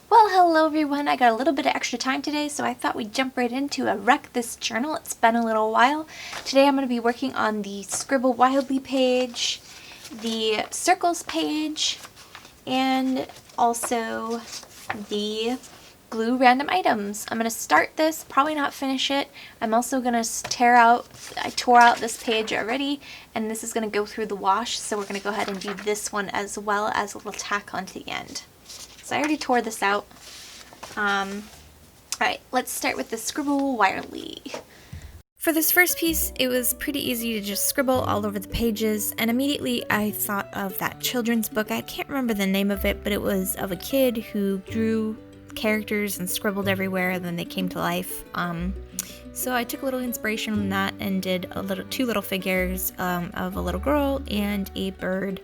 Well, hello everyone. I got a little bit of extra time today, so I thought we'd jump right into a Wreck This Journal. It's been a little while. Today I'm going to be working on the Scribble Wildly page, the Circles page, and also the Glue Random Items. I'm going to start this, probably not finish it. I'm also going to I tore out this page already, and this is going to go through the wash, so we're going to go ahead and do this one as well as a little tack onto the end. So I already tore this out. Alright, let's start with the Scribble Wildly. For this first piece, it was pretty easy to just scribble all over the pages, and immediately I thought of that children's book. I can't remember the name of it, but it was of a kid who drew characters and scribbled everywhere, and then they came to life. So I took a little inspiration from that and did two little figures of a little girl and a bird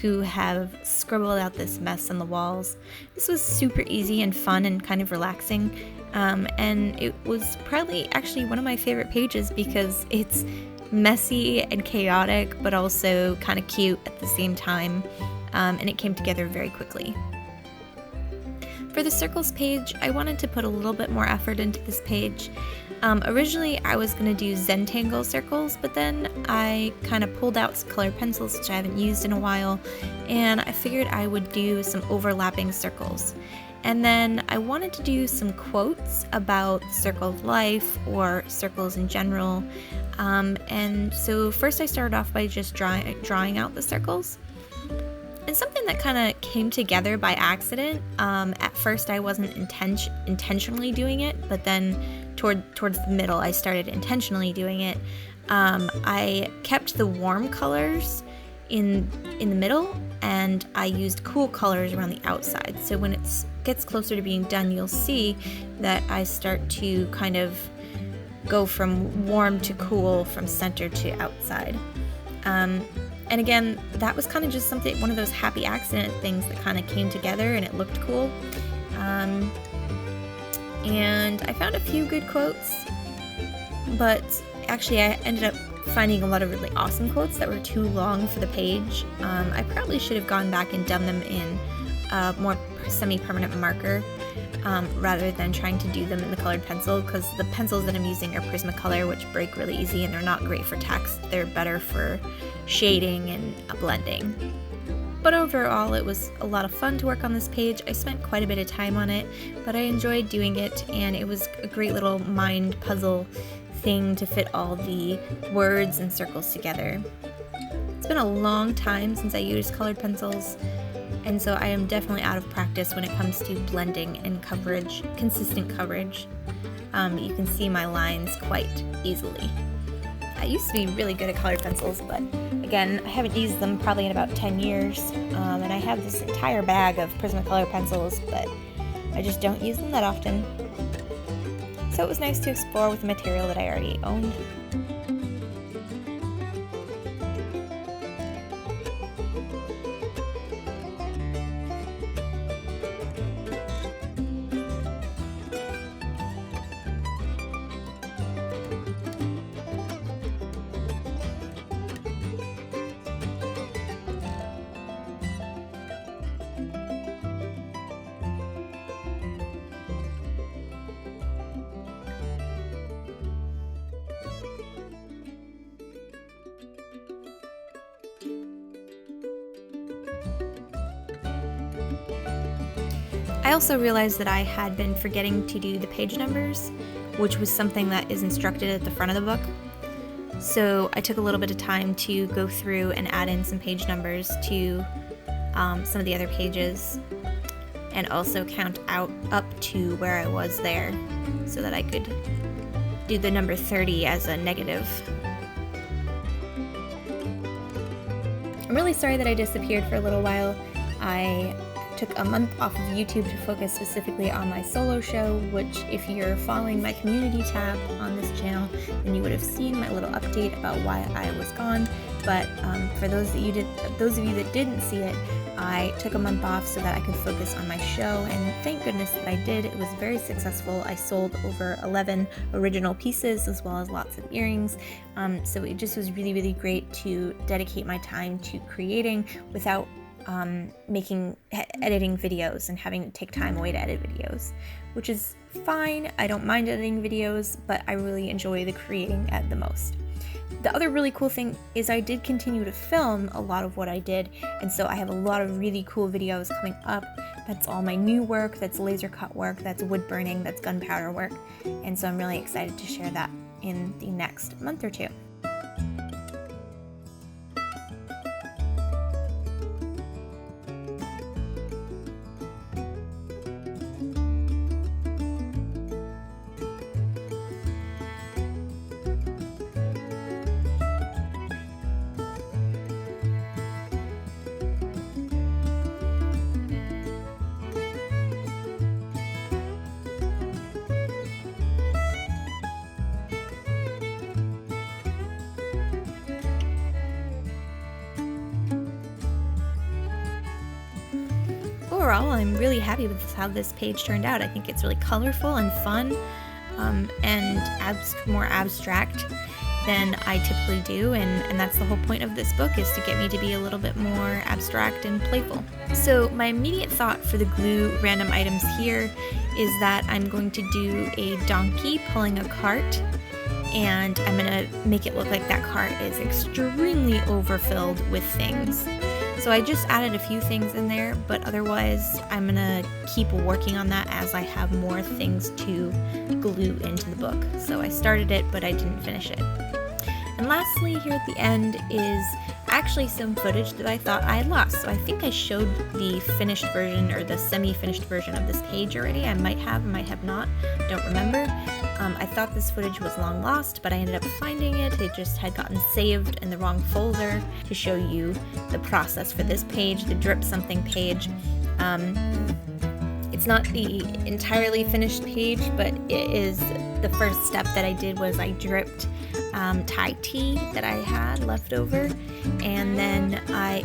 who have scribbled out this mess on the walls. This was super easy and fun and kind of relaxing, and it was probably actually one of my favorite pages because it's messy and chaotic but also kind of cute at the same time, and it came together very quickly. For the circles page, I wanted to put a little bit more effort into this page. Originally, I was going to do Zentangle circles, but then I kind of pulled out some colored pencils, which I haven't used in a while, and I figured I would do some overlapping circles. And then I wanted to do some quotes about circle of life or circles in general. And so first I started off by just drawing out the circles. And something that kind of came together by accident. At first I wasn't intentionally doing it, but then towards the middle I started intentionally doing it. I kept the warm colors in the middle, and I used cool colors around the outside. So when it gets closer to being done, you'll see that I start to kind of go from warm to cool, from center to outside. And again, that was kind of just one of those happy accident things that kind of came together and it looked cool. And I found a few good quotes, but actually I ended up finding a lot of really awesome quotes that were too long for the page. I probably should have gone back and done them in a more semi-permanent marker, rather than trying to do them in the colored pencil, because the pencils that I'm using are Prismacolor, which break really easy and they're not great for text. They're better for shading and blending. But overall, it was a lot of fun to work on this page. I spent quite a bit of time on it, but I enjoyed doing it, and it was a great little mind puzzle thing to fit all the words and circles together. It's been a long time since I used colored pencils, and so I am definitely out of practice when it comes to blending and coverage, consistent coverage. You can see my lines quite easily. I used to be really good at colored pencils, but again, I haven't used them probably in about 10 years, and I have this entire bag of Prismacolor pencils, but I just don't use them that often. So it was nice to explore with the material that I already owned. I also realized that I had been forgetting to do the page numbers, which was something that is instructed at the front of the book. So I took a little bit of time to go through and add in some page numbers to some of the other pages, and also count out up to where I was there so that I could do the number 30 as a negative. I'm really sorry that I disappeared for a little while. I took a month off of YouTube to focus specifically on my solo show, which if you're following my community tab on this channel, then you would have seen my little update about why I was gone. But for those of you that didn't see it, I took a month off so that I could focus on my show, and thank goodness that I did. It was very successful. I sold over 11 original pieces as well as lots of earrings, so it just was really, really great to dedicate my time to creating without editing videos and having to take time away to edit videos, which is fine. I don't mind editing videos, but I really enjoy the creating at the most. The other really cool thing is I did continue to film a lot of what I did, and so I have a lot of really cool videos coming up. That's all my new work, that's laser cut work, that's wood burning, that's gunpowder work, and so I'm really excited to share that in the next month or two. Overall, I'm really happy with how this page turned out. I think it's really colorful and fun, and more abstract than I typically do, and that's the whole point of this book, is to get me to be a little bit more abstract and playful. So my immediate thought for the glue random items here is that I'm going to do a donkey pulling a cart, and I'm going to make it look like that cart is extremely overfilled with things. So I just added a few things in there, but otherwise I'm gonna keep working on that as I have more things to glue into the book. So I started it, but I didn't finish it. And lastly, here at the end is actually some footage that I thought I had lost. So I think I showed the finished version or the semi-finished version of this page already. I might have not, don't remember. I thought this footage was long lost, but I ended up finding it. It just had gotten saved in the wrong folder to show you the process for this page, the drip something page. It's not the entirely finished page, but it is the first step that I did was I dripped Thai tea that I had left over, and then I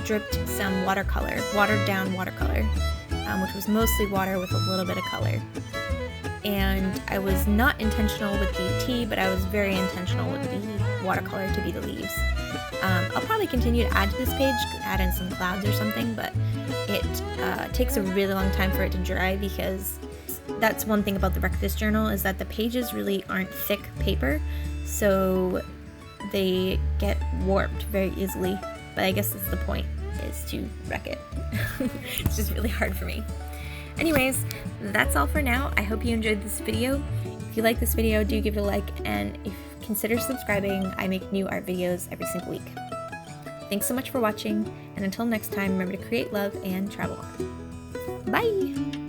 dripped some watercolor, watered down watercolor, which was mostly water with a little bit of color. And I was not intentional with the tea, but I was very intentional with the watercolor to be the leaves. I'll probably continue to add to this page, add in some clouds or something, but it takes a really long time for it to dry, because that's one thing about the wreck this journal, is that the pages really aren't thick paper, so they get warped very easily. But I guess that's the point, is to wreck it. It's just really hard for me. Anyways, that's all for now. I hope you enjoyed this video. If you like this video, do give it a like, and consider subscribing. I make new art videos every single week. Thanks so much for watching, and until next time, remember to create love and travel on. Bye!